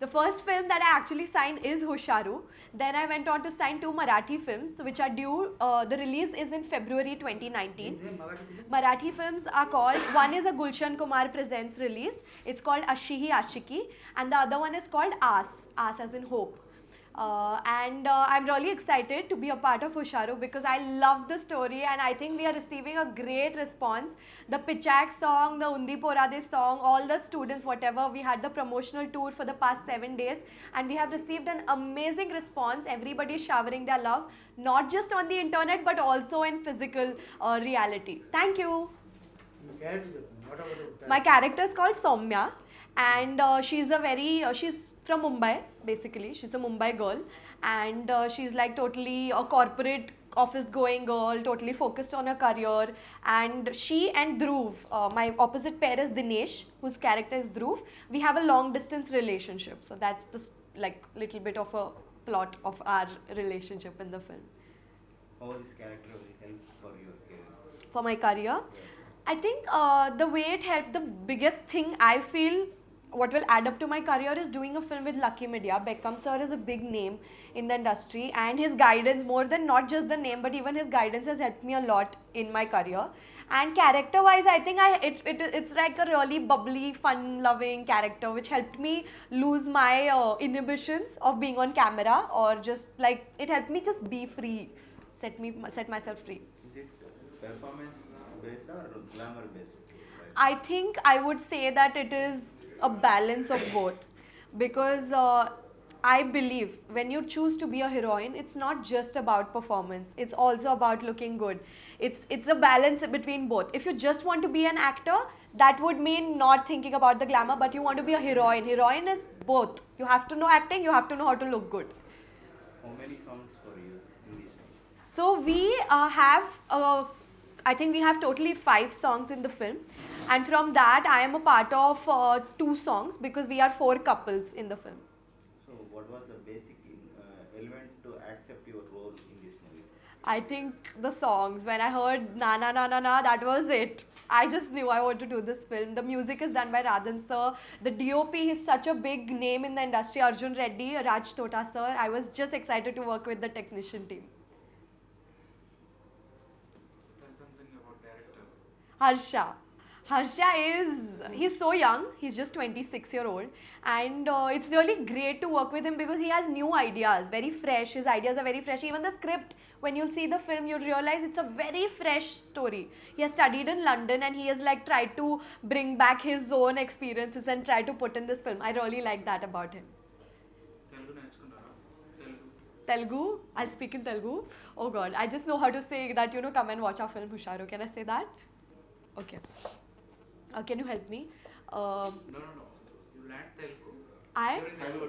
The first film that I actually signed is Husharu. Then I went on to sign 2 Marathi films, which are due. The release is in February 2019. Marathi films are called. One is a Gulshan Kumar Presents release. It's called Ashihi Ashiki, and the other one is called Aas. Aas as in hope. And I'm really excited to be a part of Husharu because I love the story and I think we are receiving a great response. The Pichak song, the Undi Porade song, all the students, whatever, we had the promotional tour for the past 7 days and we have received an amazing response. Everybody is showering their love, not just on the internet but also in physical reality. Thank you. My character is called Soumya and she's from Mumbai basically. She's a Mumbai girl and she's like totally a corporate office going girl, totally focused on her career, and she and Dhruv, my opposite pair is Dinesh, whose character is Dhruv. We have a long distance relationship, so that's the like little bit of a plot of our relationship in the film. How this character will help for your career? For my career, I think the way it helped, the biggest thing I feel what will add up to my career is doing a film with Lucky Media. Beckham sir is a big name in the industry and his guidance, more than not just the name but even his guidance, has helped me a lot in my career. And character wise, I think it's like a really bubbly, fun loving character which helped me lose my inhibitions of being on camera, or just like it helped me just be free, set myself free. Is it performance based or glamour based? I think I would say that it is a balance of both, because I believe when you choose to be a heroine, it's not just about performance, it's also about looking good. It's a balance between both. If you just want to be an actor, that would mean not thinking about the glamour, but you want to be a heroine. Heroine is both. You have to know acting, you have to know how to look good. How many songs for you in this film? So we I think we have totally 5 songs in the film, and from that I am a part of 2 songs because we are 4 couples in the film. So what was the basic element to accept your role in this movie? I think the songs, when I heard Na Na Na Na Na, that was it. I just knew I want to do this film. The music is done by Radhan sir. The DOP is such a big name in the industry, Arjun Reddy, Raj Tota sir. I was just excited to work with the technician team. Harsha. He's so young, he's just 26-year-old, and it's really great to work with him because he has new ideas, very fresh. His ideas are very fresh. Even the script, when you'll see the film, you'll realize it's a very fresh story. He has studied in London and he has like tried to bring back his own experiences and try to put in this film. I really like that about him. Telugu? I'll speak in Telugu. Oh God, I just know how to say that, come and watch our film Husharu. Can I say that? Okay. Can you help me? No. You learned Telugu.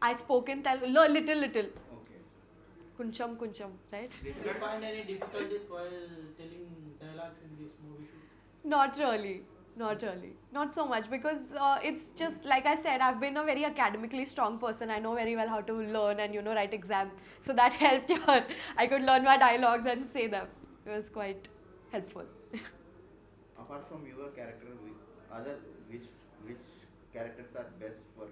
I spoke in Telugu. Little. Okay. Kuncham, right? Did you find any difficulties while telling dialogues in this movie shoot? Not really. Not so much, because it's just like I said, I've been a very academically strong person. I know very well how to learn and write exam. So that helped here. I could learn my dialogues and say them. It was quite helpful. Apart from your character, which characters are best for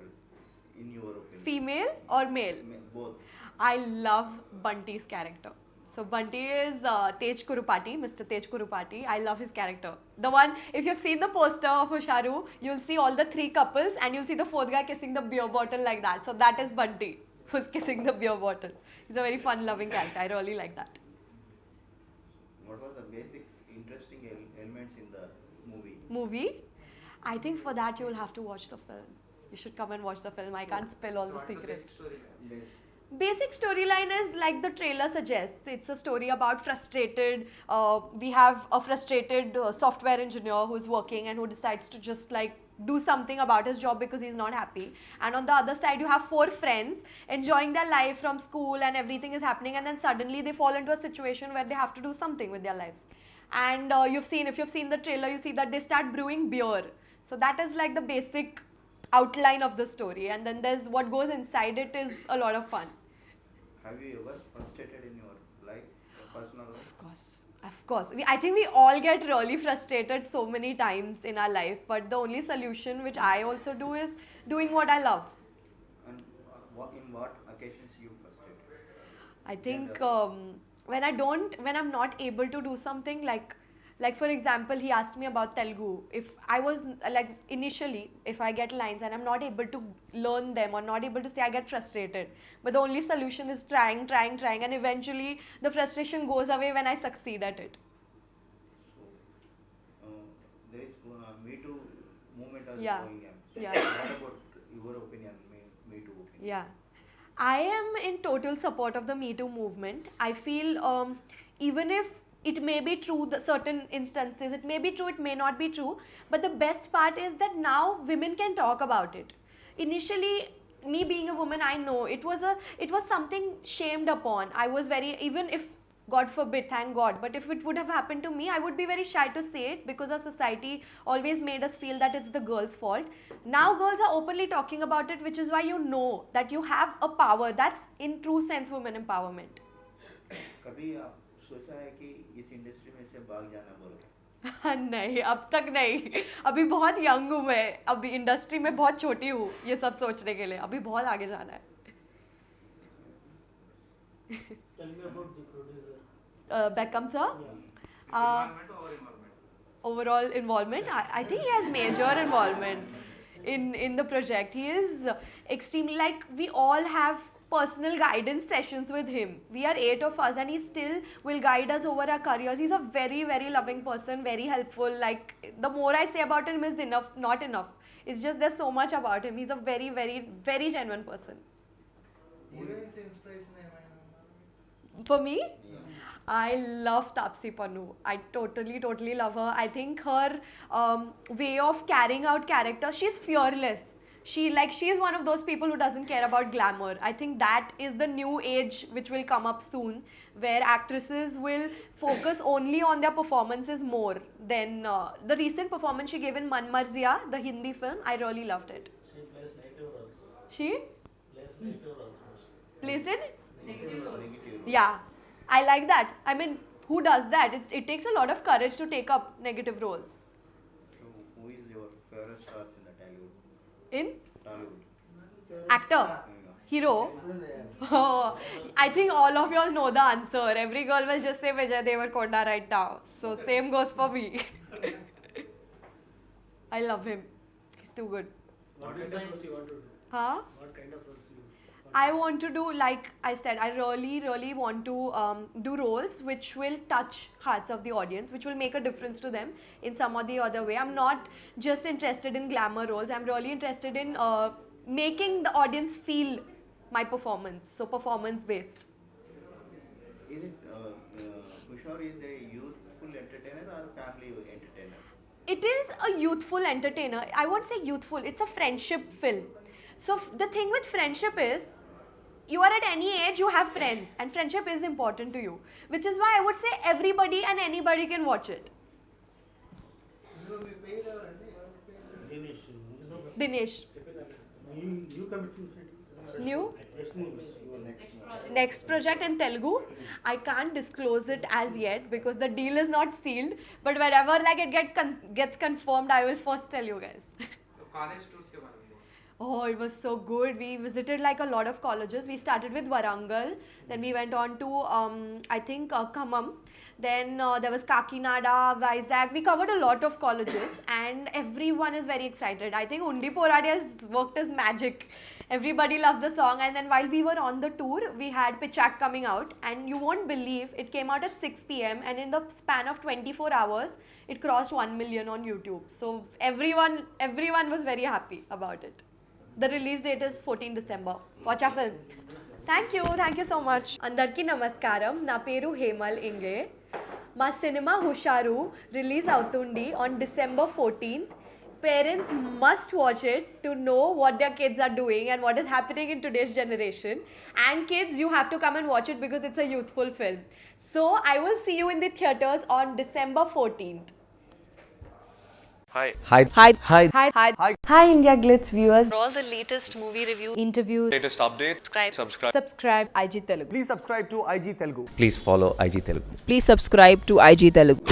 in your opinion? Female or male? Both. I love Bunty's character. So Bunty is Tej Kurupati, Mr. Tej Kurupati. I love his character. The one, if you've seen the poster of Husharu, you'll see all the 3 couples and you'll see the 4th guy kissing the beer bottle like that. So that is Bunty, who's kissing the beer bottle. He's a very fun loving character. I really like that. What was the basic interesting elements in the movie? Movie? I think for that you will have to watch the film. You should come and watch the film. I can't spill all the secrets. Basic storyline is like the trailer suggests. It's a story about frustrated. We have a frustrated software engineer who's working and who decides to just like do something about his job because he's not happy. And on the other side, you have 4 friends enjoying their life from school and everything is happening, and then suddenly they fall into a situation where they have to do something with their lives. And if you've seen the trailer, you see that they start brewing beer. So that is like the basic outline of the story, and then there's what goes inside it is a lot of fun. Have you ever frustrated in your life, your personal life? Of course. I think we all get really frustrated so many times in our life, but the only solution which I also do is doing what I love. in what occasions you frustrated? I think when I'm not able to do something like for example, he asked me about Telugu. If I was like initially, if I get lines and I'm not able to learn them or not able to say, I get frustrated. But the only solution is trying, and eventually the frustration goes away when I succeed at it. So, there is Me Too movement is Yeah. going on. Yeah. What about your opinion, Me Too opinion? Yeah. I am in total support of the Me Too movement. I feel even if it may be true, the certain instances, it may be true, it may not be true, but the best part is that now women can talk about it. Initially, me being a woman, I know it was something shamed upon. I was very, even if God forbid, thank God, but if it would have happened to me, I would be very shy to say it because our society always made us feel that it's the girl's fault. Now girls are openly talking about it, which is why you know that you have a power. That's in true sense women empowerment. कभी आप सोचा है कि इस industry में से भाग जाना बोलो? नहीं, अब तक नहीं. अभी बहुत यंग हूँ मैं, अभी इंडस्ट्री में बहुत छोटी हूँ ये सब सोचने के लिए. अभी बहुत आगे जाना है. Tell me about the producer. Beckham sir, Yeah. Involvement or involvement? overall involvement, I think he has major involvement in the project. He is extremely, like, we all have personal guidance sessions with him. We are 8 of us and he still will guide us over our careers. He's a very, very loving person, very helpful. Like, the more I say about him is enough, not enough. It's just there's so much about him. He's a very, very, very genuine person. Heroine's inspiration ఏమైనా? For me, I love Taapsee Pannu. I totally love her. I think her way of carrying out character, she's fearless. She is one of those people who doesn't care about glamour. I think that is the new age which will come up soon, where actresses will focus only on their performances more than the recent performance she gave in Man Marziya, the Hindi film. I really loved it. She plays negative roles. She Plays negative roles mostly. plays in? Negative role. Yeah, I like that. I mean, who does that? It takes a lot of courage to take up negative roles. So, who is your favorite stars in the Tollywood? In Tollywood? actor, hero. Oh, I think all of y'all know the answer. Every girl will just say Vijay Deverakonda right now. So same goes for me. I love him. He's too good. What kind of roles you want to do? Huh? What kind of roles you want? I want to do, like I said, I really want to do roles which will touch hearts of the audience, which will make a difference to them in some or the other way. I'm not just interested in glamour roles. I'm really interested in making the audience feel my performance. So performance based. Is it Hushar is a youthful entertainer or family entertainer? It is a youthful entertainer. I won't say youthful. It's a friendship film. So the thing with friendship is, you are at any age, you have friends, and friendship is important to you, which is why I would say everybody and anybody can watch it. ఇందులో మీ పేరు ఎవరండి? ఎవరి పేరు? Dinesh. Dinesh, New commitment. new next project in Telugu. I can't disclose it as yet because the deal is not sealed. But wherever like it gets confirmed, I will first tell you guys. तो college tours के बारे में बोलो. Oh, it was so good. We visited like a lot of colleges. We started with Warangal, then we went on to I think Khammam. Then there was Kakinada, Vizag. We covered a lot of colleges and everyone is very excited. I think Undi Porade has worked as magic. Everybody loved the song, and then while we were on the tour, we had Pichak coming out, and you won't believe it came out at 6 p.m. and in the span of 24 hours, it crossed 1 million on YouTube. So everyone was very happy about it. The release date is 14 December. Watch our film. Thank you so much. Andarki namaskaram. Na peru Hemal Inge. Ma cinema Husharu release avutundi on December 14th. Parents must watch it to know what their kids are doing and what is happening in today's generation. And kids, you have to come and watch it because it's a youthful film. So I will see you in the theatres on December 14th. Hi India Glitz viewers. For all the latest movie reviews, Interviews, latest updates, subscribe. IG Telugu. Please subscribe to IG Telugu. Please follow IG Telugu. Please subscribe to IG Telugu.